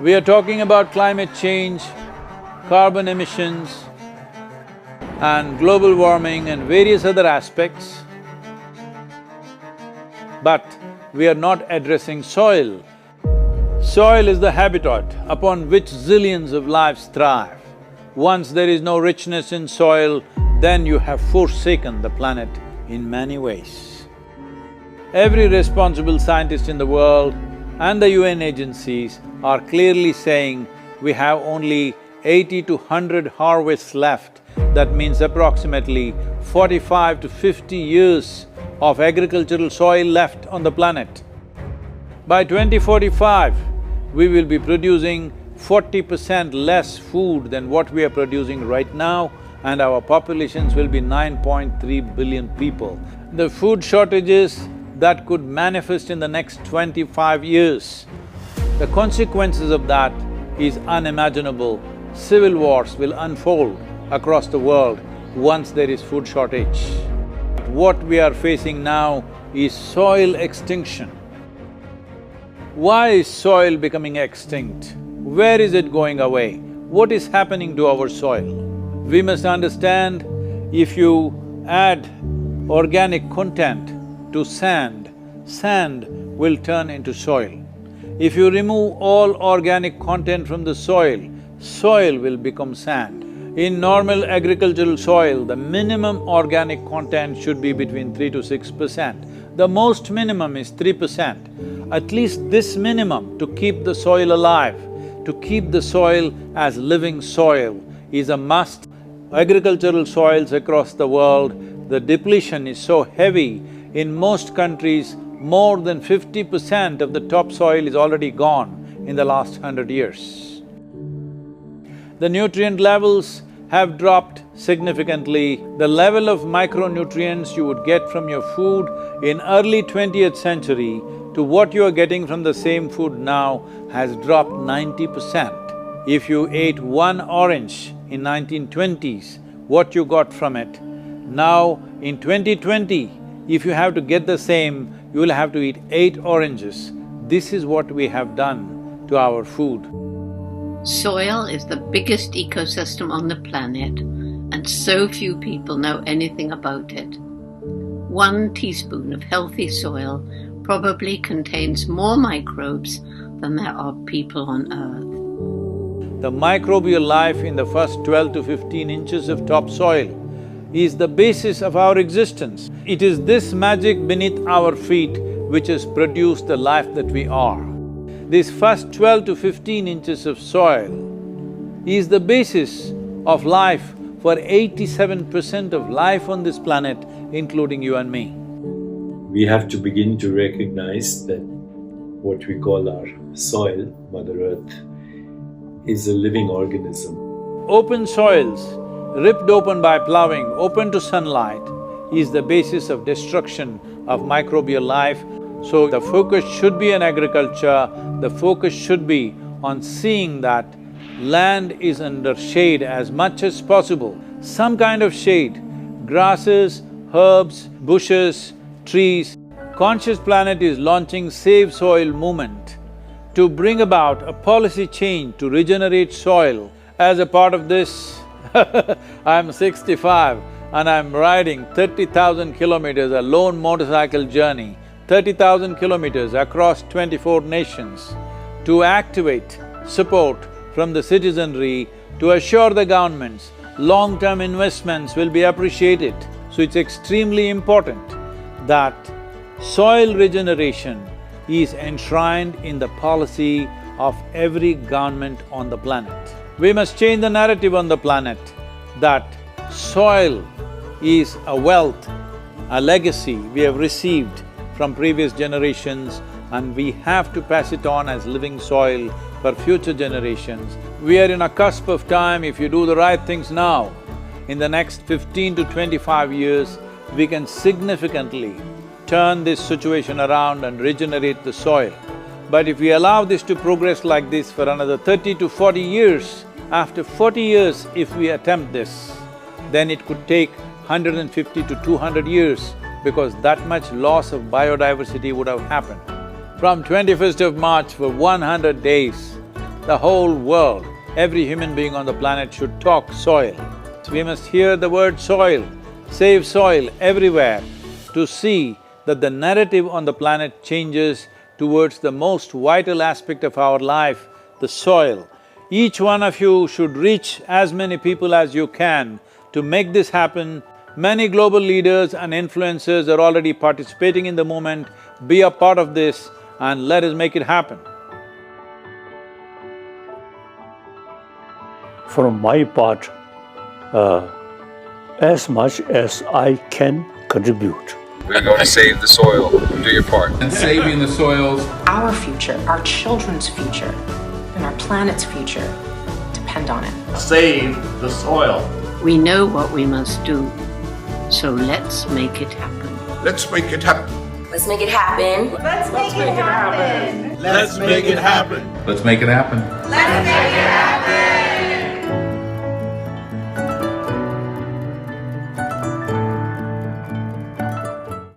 We are talking about climate change, carbon emissions and global warming and various other aspects, but we are not addressing soil. Soil is the habitat upon which zillions of lives thrive. Once there is no richness in soil, then you have forsaken the planet in many ways. Every responsible scientist in the world and the UN agencies are clearly saying we have only 80 to 100 harvests left. That means approximately 45 to 50 years of agricultural soil left on the planet. By 2045, we will be producing 40% less food than what we are producing right now, and our populations will be 9.3 billion people. The food shortages that could manifest in the next 25 years, the consequences of that is unimaginable. Civil wars will unfold across the world once there is food shortage. What we are facing now is soil extinction. Why is soil becoming extinct? Where is it going away? What is happening to our soil? We must understand, if you add organic content to sand, sand will turn into soil. If you remove all organic content from the soil, soil will become sand. In normal agricultural soil, the minimum organic content should be between 3 to 6%. The most minimum is 3%. At least this minimum to keep the soil alive, to keep the soil as living soil is a must. Agricultural soils across the world, the depletion is so heavy, in most countries, more than 50% of the topsoil is already gone in the last 100 years. The nutrient levels have dropped significantly. The level of micronutrients you would get from your food in early 20th century to what you are getting from the same food now has dropped 90%. If you ate one orange in 1920s, what you got from it, now in 2020, if you have to get the same, you will have to eat 8 oranges. This is what we have done to our food. Soil is the biggest ecosystem on the planet, and so few people know anything about it. 1 teaspoon of healthy soil probably contains more microbes than there are people on Earth. The microbial life in the first 12 to 15 inches of topsoil is the basis of our existence. It is this magic beneath our feet which has produced the life that we are. This first 12 to 15 inches of soil is the basis of life for 87% of life on this planet, including you and me. We have to begin to recognize that what we call our soil, Mother Earth, is a living organism. Open soils, ripped open by plowing, open to sunlight, is the basis of destruction of microbial life. So the focus should be on agriculture, the focus should be on seeing that land is under shade as much as possible, some kind of shade, grasses, herbs, bushes, trees. Conscious Planet is launching Save Soil movement to bring about a policy change to regenerate soil. As a part of this, I'm 65 and I'm riding 30,000 kilometers, a lone motorcycle journey, 30,000 kilometers across 24 nations to activate support from the citizenry to assure the governments long-term investments will be appreciated. So it's extremely important that soil regeneration is enshrined in the policy of every government on the planet. We must change the narrative on the planet that soil is a wealth, a legacy we have received from previous generations, and we have to pass it on as living soil for future generations. We are in a cusp of time. If you do the right things now, in the next 15 to 25 years, we can significantly turn this situation around and regenerate the soil. But if we allow this to progress like this for another 30 to 40 years, after 40 years if we attempt this, then it could take 150 to 200 years because that much loss of biodiversity would have happened. From 21st of March for 100 days, the whole world, every human being on the planet should talk soil. We must hear the word soil, save soil everywhere to see that the narrative on the planet changes towards the most vital aspect of our life, the soil. Each one of you should reach as many people as you can to make this happen. Many global leaders and influencers are already participating in the movement. Be a part of this and let us make it happen. From my part, as much as I can contribute. We're going to save the soil. Do your part. And saving the soils. Our future, our children's future, and our planet's future depend on it. Save the soil. We know what we must do, so let's make it happen. Let's make it happen. Let's make it happen. Let's make it happen. Let's make it happen. Let's make it happen.